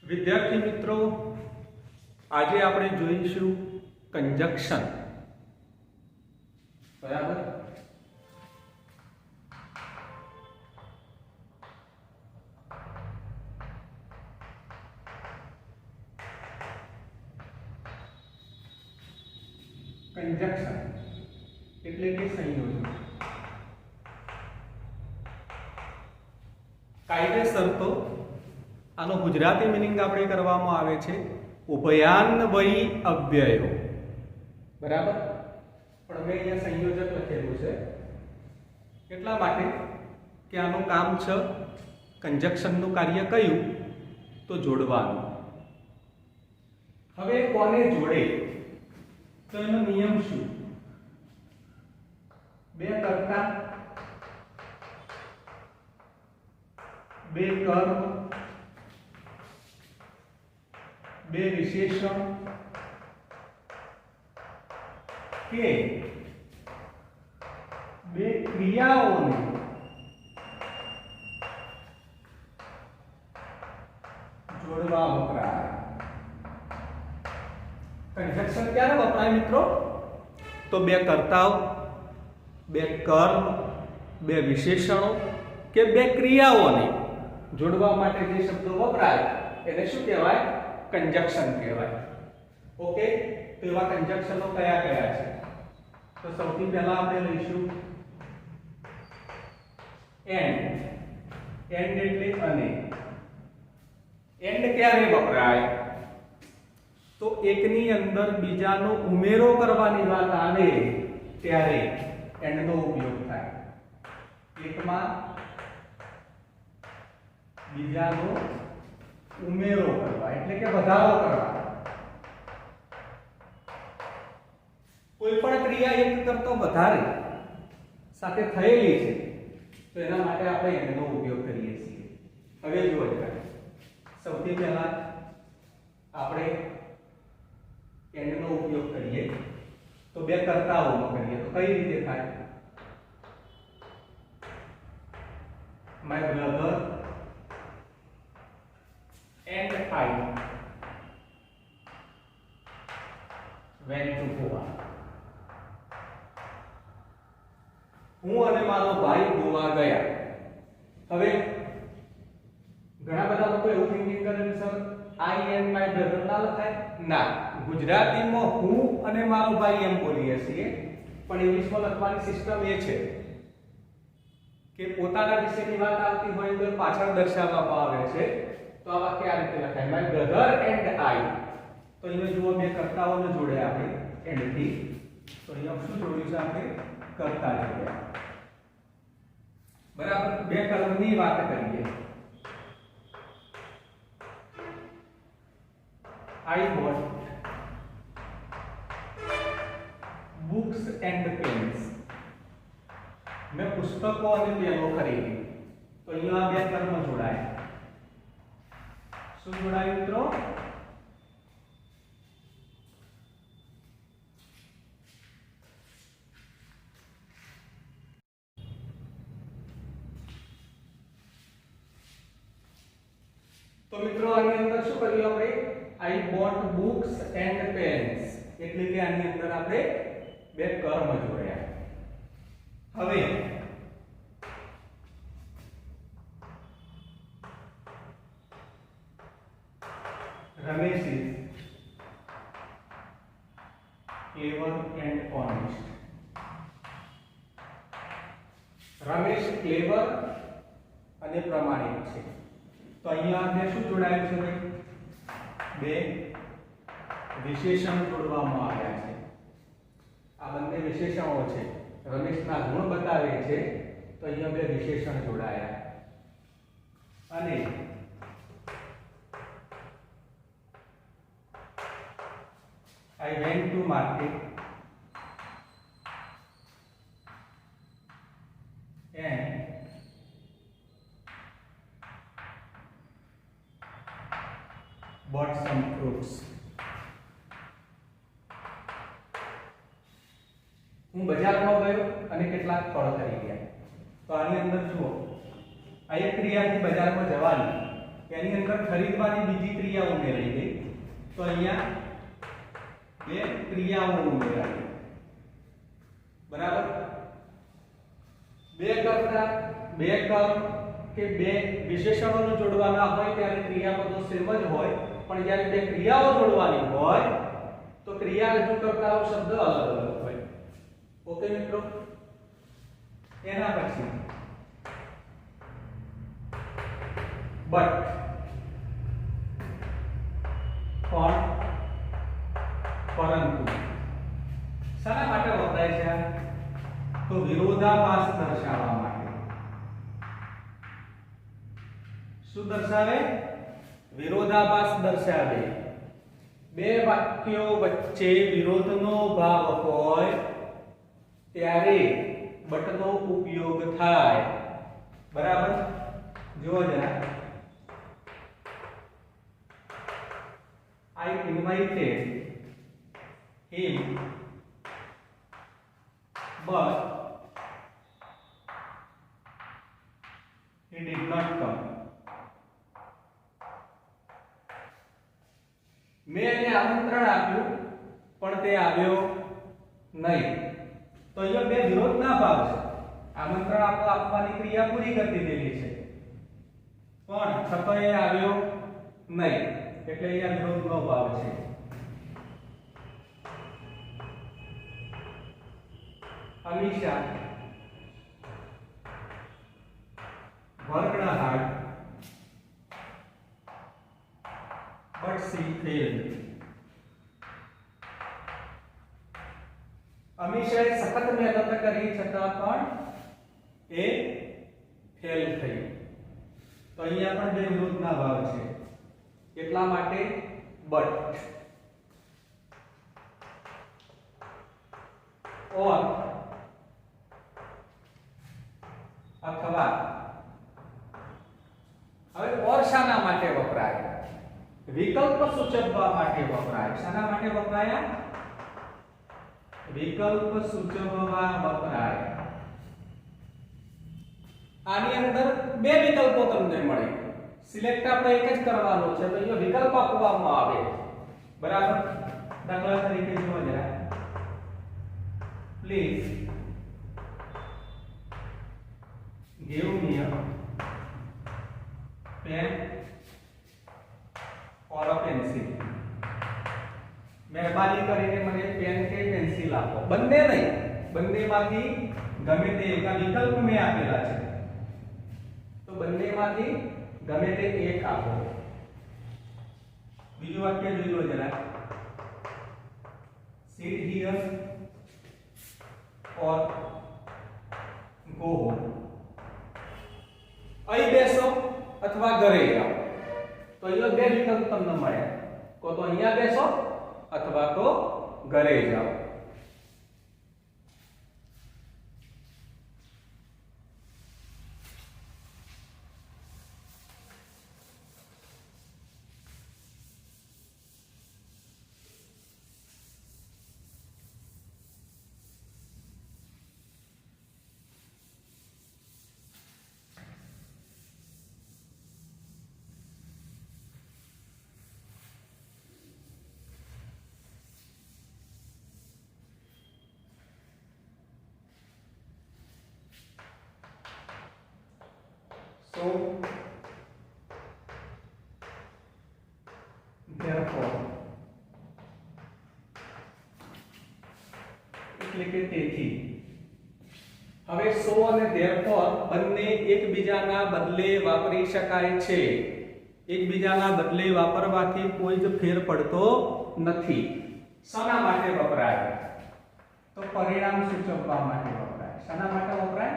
વિદ્યાર્થી મિત્રો, આજે આપણે જોઈશું કંજક્શન. બરાબર. કંજક્શન એટલે કે સંયોજન. કાયદેસર તો આનો ગુજરાતી મિનિંગ આપણે કરવામાં આવે છે ઉભયાન્વયી અવ્યયો. બરાબર. પણ મેં અહીંયા સંયોજક લખેલું છે એટલા માટે કે આનું કામ છે કંજક્શનનું કાર્ય કયું તો જોડવાનું. હવે કોને જોડે તો એનો નિયમ શું? બે કર્તા, બે કર્મ, બે વિશેષણ કે બે ક્રિયાઓને જોડવા વપરાય. કંજક્શન ક્યારે વપરાય મિત્રો? તો બે કર્તાઓ, બે કર્મ, બે વિશેષણો કે બે ક્રિયાઓને જોડવા માટે જે શબ્દો વપરાય એને શું કહેવાય? કંજક્શન કહેવાય. ઓકે, તો એવા કંજક્શનો કયા કયા છે? તો સૌથી પહેલા આપણે લઈશું એન્ડ. એન્ડ એટલે અને. એન્ડ ક્યારે વપરાય? તો એકની અંદર બીજાનો ઉમેરો કરવાની વાત આવે ત્યારે એન્ડનો ઉપયોગ થાય. એકમાં બીજાનો ઉમેરો કરવા એટલે કે વધારો કરવા. કોઈ પણ ક્રિયા એક કરતો વધારે સાથે થયેલી છે તો એના માટે આપણે એનો ઉપયોગ કરીએ છીએ. હવે જુઓ જરા, સૌથી પહેલા આપણે એન્ડનો ઉપયોગ કરીએ તો બે કર્તાઓનો કરીએ તો કઈ રીતે થાય? My brother and I went to Goa. હું અને મારો ભાઈ ગોવા ગયા. હવે ઘણા બધા લોકો એવું થિંકિંગ કરે છે sir I and my brother ના લખાય? ના, ગુજરાતીમાં હું અને મારો ભાઈ એમ બોલીએ છીએ પણ ઇંગ્લિશમાં લખવાની સિસ્ટમ એ છે કે પોતાના વિશેની વાત આવતી હોય તો પાછળ દર્શાવવામાં આવે છે. તો આ વાક્ય આ રીતે લખાય માય બ્રધર એન્ડ આઈ. તો અહીંયા જુઓ બે કર્તાઓને જોડ્યા આપણે એન્ડ થી. તો અહીંયા શું જોડ્યું છે આપણે? કર્તા જોડ્યા. બરાબર. બે કર્મની વાત કરીએ. I bought books and pens. મેં પુસ્તકો અને પેનો ખરીદી. તો અહીંયા બે કર્મ જોડાયા. શું જોડાયું મિત્રો? તો મિત્રો આની અંદર શું કર્યું આપણે? I bought books and pens. એટલે કે આની અંદર આપણે બે કર્મ જોડ્યા. હવે Ramesh is clever and honest. Ramesh ક્લેવર અને પ્રામાણિક છે. તો અહીંયા આપણે શું જોડાયું છે ભાઈ? બે વિશેષણ જોડવામાં આવ્યા છે. આ બંને વિશેષણો છે. રમેશના ગુણ બતાવે છે તો અહીંયા બે વિશેષણ જોડાયા. અને I went to market and bought some fruits. હું બજારમાં ગયો અને કેટલાક ફળ ખરીદ્યા. તો આની અંદર જુઓ, આ એક ક્રિયાથી બજારમાં જવાની એની અંદર ખરીદવાની બીજી ક્રિયા ઉમેરાઈ ગઈ, તો અહીંયા બે ક્રિયાઓ ઉમેરાઈ, બરાબર. બે કર્મ કે બે વિશેષણોને જોડવાના હોય ત્યારે ક્રિયાપદો સેમ જ હોય, પણ જ્યારે બે ક્રિયાઓ જોડવાની હોય તો ક્રિયા રજૂ કરતા શબ્દ અલગ અલગ હોય. ઓકે મિત્રો. એના પછી બટ, પણ, પરંતુ શાના માટે વપરાય છે? તો વિરોધાભાસ દર્શાવવા માટે. શું દર્શાવે? વિરોધાભાસ દર્શાવે. બે વાક્યો વચ્ચે વિરોધનો ભાવ હોય ત્યારે બટનો ઉપયોગ થાય, બરાબર. જુઓ જરા, I invited him but he did not come. મેં એને આમંત્રણ આપ્યું પણ તે આવ્યો નહીં. તો અહીંયા બે વિરોધના ભાવ છે. આમંત્રણ આપવાની ક્રિયા પૂરી કરી દીધેલી છે પણ છતાં એ આવ્યો નહીં, એટલે અહીંયા વિરોધનો ભાવ છે. Amisha worked hard but she failed. અમીષાએ સખત મહેનત કરી છતાં પણ એ ફેલ થઈ. તો અહીંયા પણ બે વિરોધના ભાવ છે, એટલા માટે બટ. ઓર, અથવા. હવે ઓર શાના માટે વપરાય? વિકલ્પ સૂચવવા માટે વપરાય. શાના માટે વપરાય? વિકલ્પ સૂચવવા વપરાય. આની અંદર બે વિકલ્પો તમને મળે, સિલેક્ટ આપણે એક જ કરવાનો છે, તો અહીંયા વિકલ્પ આપવામાં આવે, બરાબર. દાખલા તરીકે જુઓ જરા, please give me a pen or a pencil. મહેરબાની કરીને મને પેન કે પેન્સિલ આપો. બંને નહીં, બંનેમાંથી ગમે તે એક વિકલ્પ મેં આપેલા છે, તો બંનેમાંથી ગમે તે એક આપો. બીજું વાક્ય જોઈ લો જરા, sit here or go home. અહીં બેસો અથવા ઘરે જાઓ. તો અહીંયા બે વિકલ્પ તમને મળ્યા, કો તો અહીંયા બેસો અથવા તો ઘરે જાઓ. So therefore, એટલે કે તેથી. હવે so અને therefore બંને એકબીજાના બદલે વાપરી શકાય છે. એકબીજાના બદલે વાપરવાથી કોઈ જ ફેર પડતો નથી. શાના માટે વપરાય? તો પરિણામ સૂચવવા માટે વપરાય. શાના માટે વપરાય?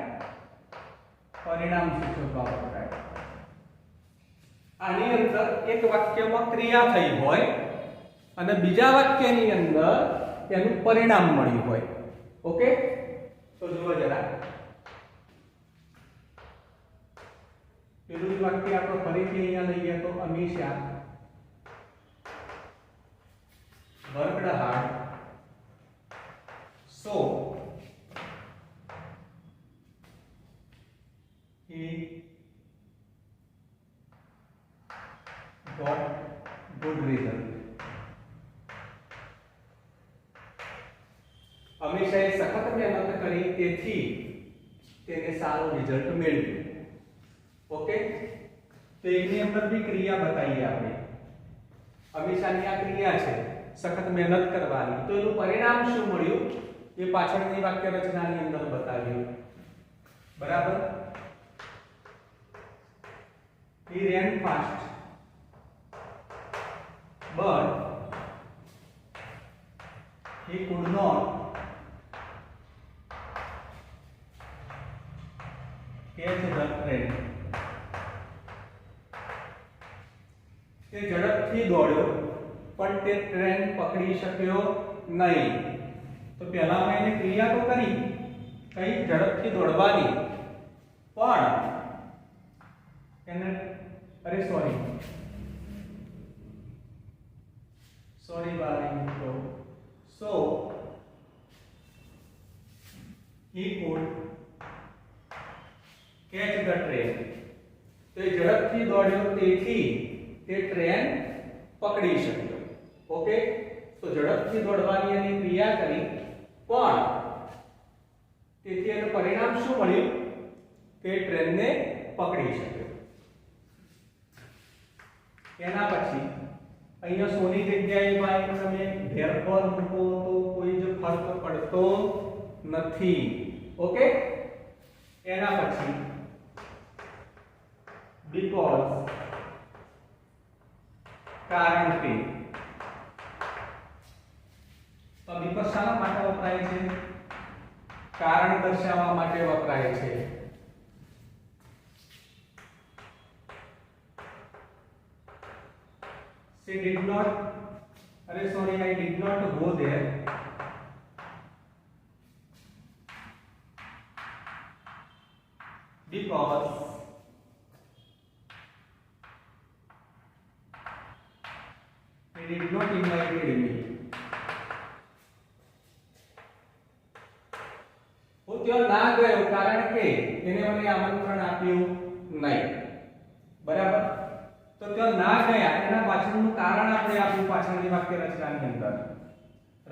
પરિણામ સૂચવવા વપરાય. આની અંદર એક વાક્યમાં ક્રિયા થઈ હોય અને બીજા વાક્યની અંદર તેનું પરિણામ મળ્યું હોય. ઓકે, તો જુઓ જરા, પેલું વાક્ય આપણે ફરીથી અહીંયા લઈએ તો Amisha worked hard so he અમીષાએ સખત મહેનત કરી તેથી તેને સારું રિઝલ્ટ મેળવ્યું. ઓકે, તો એની અંદર બી ક્રિયા બતાવીએ આપણે. અમીષાની આ ક્રિયા છે સખત મહેનત કરવાની, તો એનું પરિણામ શું મળ્યું એ પાછળની વાક્ય રચનાની અંદર બતાવ્યું. બરાબર. He ran fast but he could not catch the train. તે ઝડપથી દોડ્યો પણ તે ટ્રેન પકડી શક્યો નહીં. તો પહેલામાં એને ક્રિયા તો કરી કઈ ઝડપથી દોડવાની, પણ એને sorry બારી મિત્રો. So he could catch the train. તો એ ઝડપથી દોડ્યો તેથી તે ટ્રેન પકડી શક્યો. ઓકે, તો ઝડપથી દોડવાની એની ક્રિયા કરી પણ તેથી એનું પરિણામ શું મળ્યું કે ટ્રેનને પકડી શક્યો. એના પછી અહીંયા સોની જગ્યાએ ભાઈ તમે ધેરફોર મૂકો તો કોઈ જ ફરક પડતો નથી. ઓકે, એના પછી because કારણ કે. તો because શાના માટે વપરાય છે? કારણ દર્શાવવા માટે વપરાય છે. She did not, I did not go there because he did not invite me. હું ત્યાં ના ગયો કારણ કે એને મને આમંત્રણ આપ્યું નહીં. બરાબર. તો ત્યાં ના ગયા એના પાછળનું કારણ આપણે આપ્યું પાછળની વાક્ય રચનાની અંદર.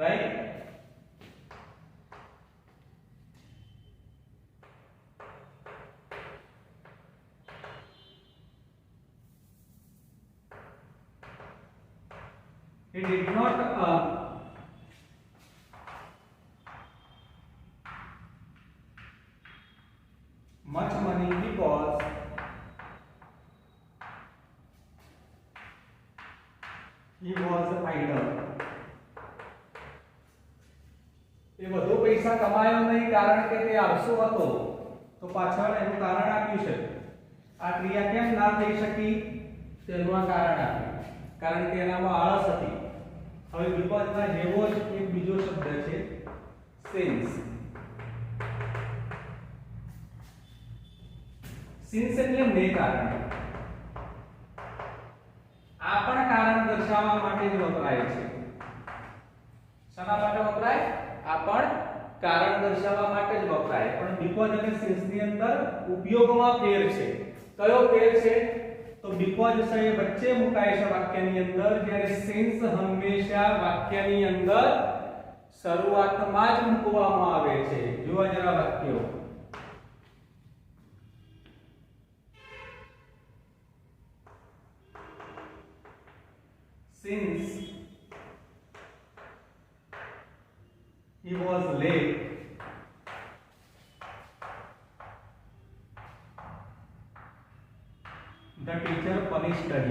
Right. He did not much money because he was idle. એ વધુ પૈસા કમાયો નહીં કારણ કે તે આળસુ હતો. તો પાછળ એનું કારણ આપ્યું છે. આ ક્રિયા કેમ ના થઈ શકી તેનું આ કારણ આપ્યું, કારણ કે એનામાં આળસ હતી. હવે વિપદના જેવો જ એક બીજો શબ્દ છે સિન્સ. સિન્સ એટલે ને કારણે. આ પણ કારણ દર્શાવવા માટે જ વપરાય છે. શાના માટે વપરાય? આ પણ કારણ દર્શાવવા માટે જ વપરાય. પણ because અને since ની અંદર ઉપયોગમાં ફેર છે. કયો ફેર છે? તો because છે વચ્ચે મુકાય છે વાક્યની અંદર, જ્યારે since હંમેશા વાક્યની અંદર શરૂઆતમાં જ મૂકવામાં આવે છે. જુઓ જરા વાક્યો. Since he was late, the teacher punished him.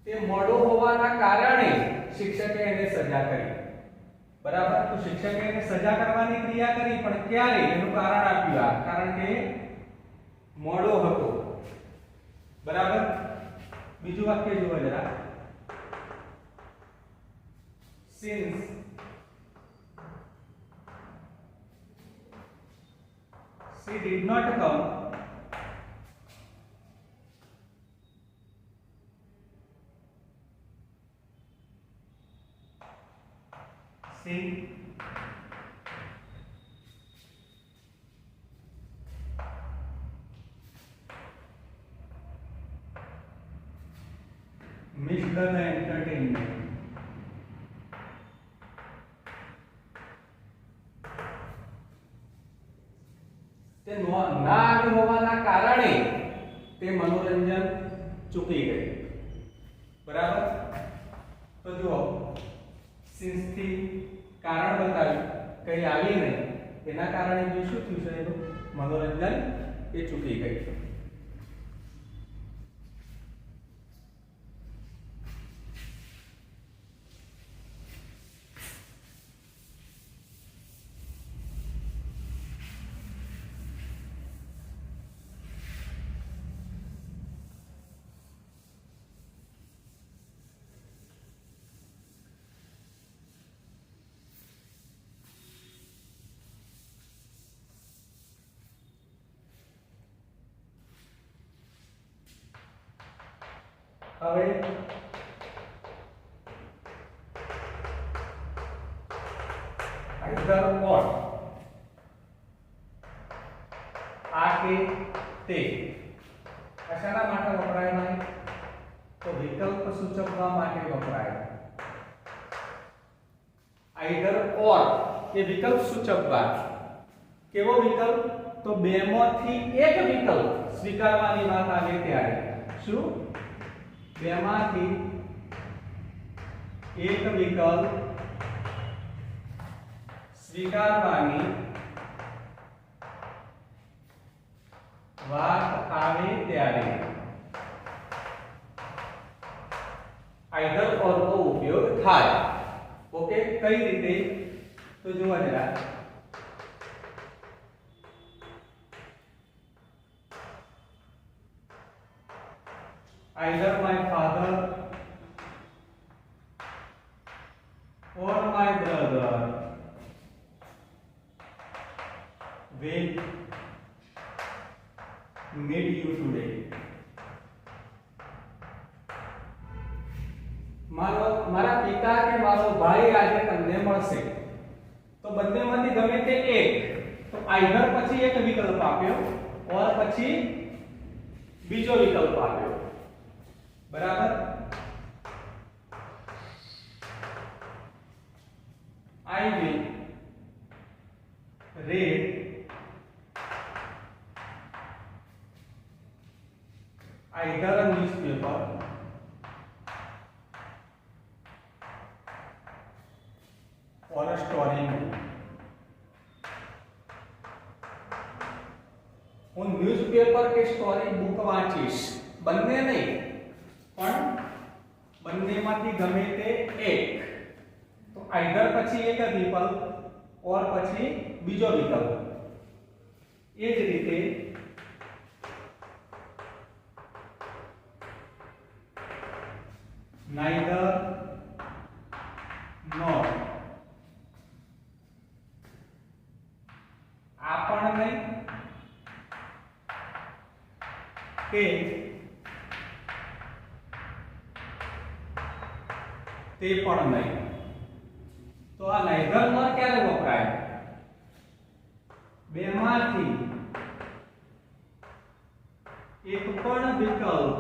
તે મોડો હોવાના કારણે શિક્ષકે એને સજા કરી. બરાબર. તો શિક્ષકે એને સજા કરવાની ક્રિયા કરી, પણ ક્યારે એનું કારણ આપ્યું. આ કારણ કે મોડો હતો. બરાબર. બીજું વાક્ય જુઓ જરા. since she did not come she missed legal entertainment. તે ના આવી હોવાના કારણે તે મનોરંજન ચૂકી ગઈ. બરાબર? તો જુઓ, સિન્સ થી કારણ બતાવ્યું, કઈ આવી નહીં, એના કારણે જે શું થયું છે એનું મનોરંજન એ ચૂકી ગઈ. હવે either or આ કે તે કશાના માટે વપરાય નહીં? તો વિકલ્પ સૂચવવા માટે વપરાય. either or એ વિકલ્પ સૂચવવા. કેવો વિકલ્પ? તો બેમાંથી એક વિકલ્પ સ્વીકારવાની વાત આવે ત્યારે. શું? બેમાંથી એક વિકલ્પ સ્વીકારવાની વાત આવે ત્યારે આઈધર ઓર નો ઉપયોગ થાય. ઓકે, કઈ રીતે? તો જોવા જરા. Either my father or my brother will meet you today. મારા પિતા કે મારો ભાઈ આજે તમને મળશે. તો બંનેમાંથી ગમે તે એક. તો આઈધર પછી એક વિકલ્પ આપ્યો, ઓર પછી બીજો વિકલ્પ આપ્યો. બરાબર? I will read either a newspaper or a story book. હું ન્યૂઝપેપર કે સ્ટોરી બુક વાંચીશ. બંને નહીં, પણ બંનેમાંથી ગમે તે એક. તો આઈધર પછી એક વિકલ્પ ઓર પછી બીજો વિકલ્પ. એ જ રીતે neither nor આ પણ નહીં કે તે પણ નહીં. તો આ neither nor ક્યારે વપરાય? બેમાંથી એક પણ વિકલ્પ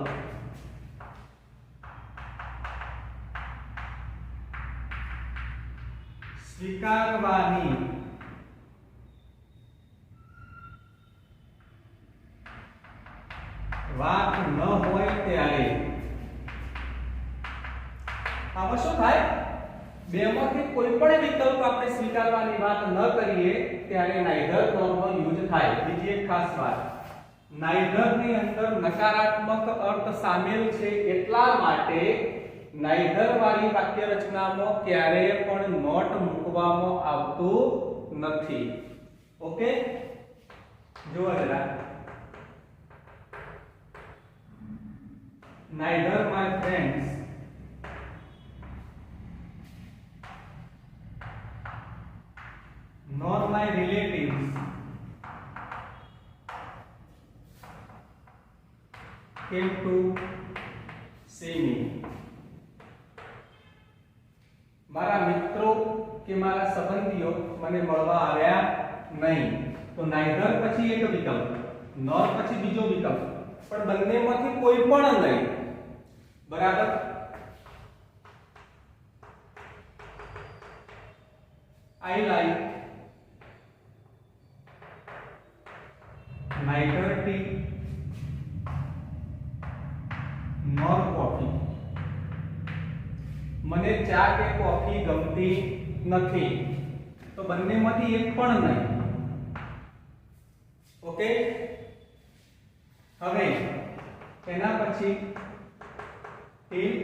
સ્વીકારવાની વાત ન હોય ત્યારે. આમાં શું થાય? બેમાંથી કોઈ પણ વિકલ્પ આપણે સ્વીકારવાની વાત ન કરીએ ત્યારે neither nor નો યુઝ થાય. બીજી એક ખાસ વાત, neither ની અંદર નકારાત્મક અર્થ સામેલ છે, એટલા માટે neither વાળી વાક્ય રચનામાં ક્યારેય પણ નોટ મૂકવામાં આવતું નથી. ઓકે, જુઓ જરા. neither my friends nor my relatives came to see me. મારા મિત્રો કે મારા સંબંધીઓ મને મળવા આવ્યા નહીં. તો neither પછી એક વિકલ્પ, nor પછી બીજો વિકલ્પ, પણ બંનેમાંથી કોઈ પણ નહીં. બરાબર? I like neither tea nor coffee. મને ચા કે કોફી ગમતી નથી. તો બંનેમાંથી એક પણ નહીં. ઓકે, હવે એના પછી till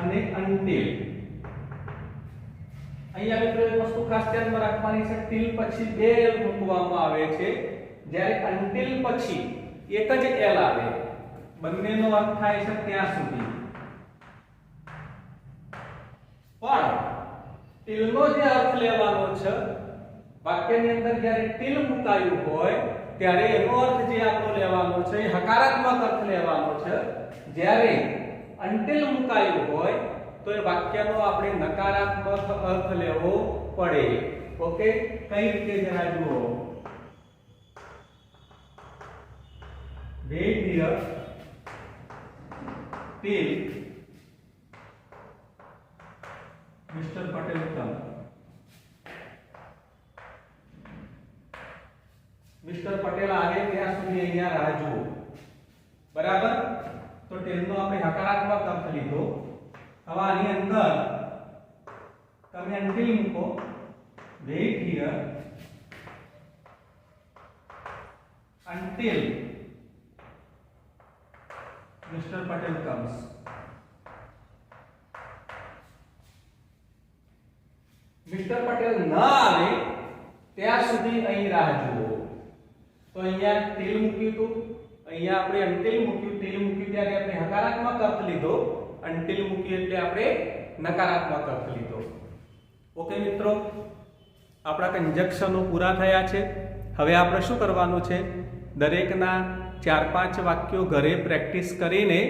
અને until. અહીંયા મિત્રો એક વસ્તુ ખાસ ધ્યાનમાં રાખવાની છે, till પછી બે l મૂકવામાં આવે છે, જ્યારે until પછી એક જ l આવે. બંનેનો અર્થ થાય છે ત્યાં સુધી. પણ till નો જે અર્થ લેવાનો છે, વાક્યની અંદર જ્યારે till મુકાયું હોય ત્યારે એનો અર્થ જે આપણો લેવાનો છે એ હકારાત્મક અર્થ લેવાનો છે. જ્યારે until મુકાયું હોય તો એ વાક્યનો આપણે નકારાત્મક અર્થ લેવો પડે. ઓકે, કઈ રીતે જરા જુઓ. wait here till Mr. Patel come. Mister Patel આવે ત્યાં સુધી અહીંયા રાહ જુઓ. બરાબર, તો till નો આપણે હકારાત્મક અર્થ લીધો. હવે આની અંદર તમે until મૂકો. wait here until Mr. Patel comes. Mister Patel ન આવે ત્યાં સુધી અહીં રાહ જુઓ. તો અહીંયા till મૂક્યું હતું, અહીંયા આપણે until મૂક્યું. till મૂક્યું ત્યારે આપણે હકારાત્મક અર્થ લીધો, until મૂક્યું એટલે આપણે નકારાત્મક અર્થ લીધો. ઓકે મિત્રો, આપણા કંજક્શનો પૂરા થયા છે. હવે આપણે શું કરવાનું છે, દરેકના 4-5 વાક્યો ઘરે પ્રેક્ટિસ કરીને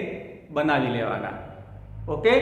બનાવી લેવાના. ઓકે.